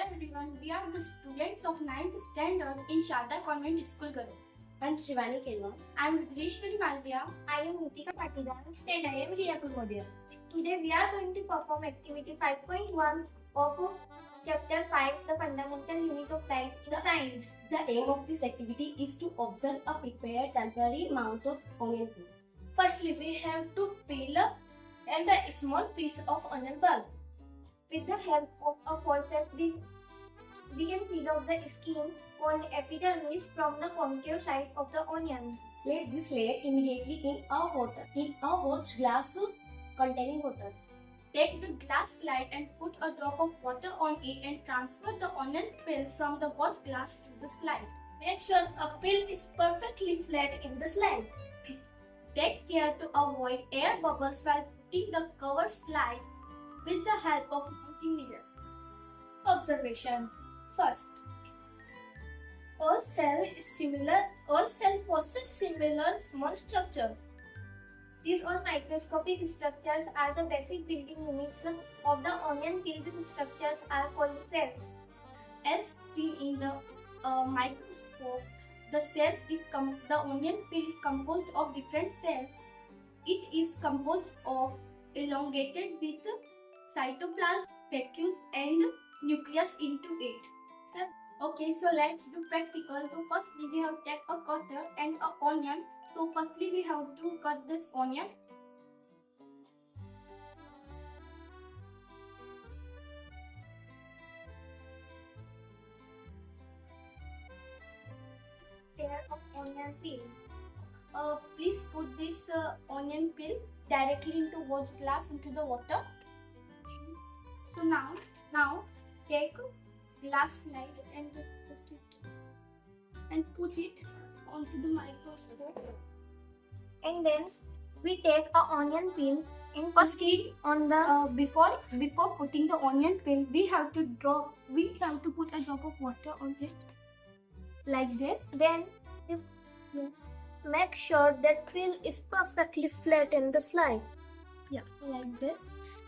everyone, we are the students of 9th standard in Sharda Convent School, Garoth. I'm Shivani Chenram. I am Rudreshwari Malviya. I am Nitika Patidar. And I am Riya Kulmodia. Today we are going to perform activity 5.1 of chapter 5, the fundamental unit of life in science. The aim of this activity is to observe a prepared temporary amount of onion peel. Firstly, we have to peel and a small piece of onion bulb. With the help of a forceps, we can peel off the skin on epidermis from the concave side of the onion. Place this layer immediately in a watch glass containing water. Take the glass slide and put a drop of water on it and transfer the onion peel from the watch glass to the slide. Make sure a peel is perfectly flat in the slide. Take care to avoid air bubbles while putting the cover slide with the help of multimeter. Observation. First, all cell possess similar small structure. These all microscopic structures are the basic building units of the onion. Peeled structures are called cells. As seen in the microscope, the onion peel is composed of different cells. It is composed of elongated with cytoplasm, vacuoles and nucleus into it. Okay, so let's do practical. So firstly we have to take a cutter and an onion. So firstly we have to cut this onion. Layer of onion peel. Please put this onion peel directly into watch glass into the water. So now take glass slide and put it onto the microscope. And then we take a onion peel and Firstly, on the before putting the onion peel, we have to put a drop of water on it, like this. then make sure that peel is perfectly flat in the slide. Yeah, like this,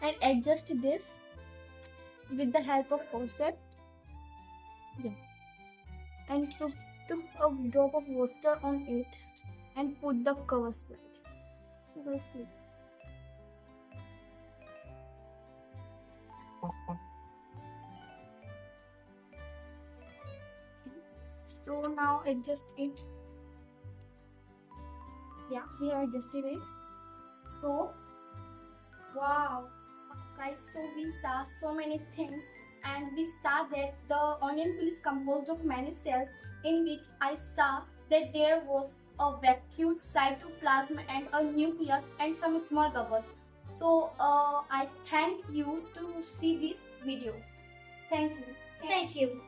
and adjust this with the help of forceps. Yeah, and took a drop of water on it and put the cover slide. So now adjust it. Yeah, we have adjusted it. So, wow, guys, so we saw so many things, and we saw that the onion peel is composed of many cells, in which I saw that there was a vacuole, cytoplasm and a nucleus and some small bubbles. So I thank you to see this video. Thank you. Thank you.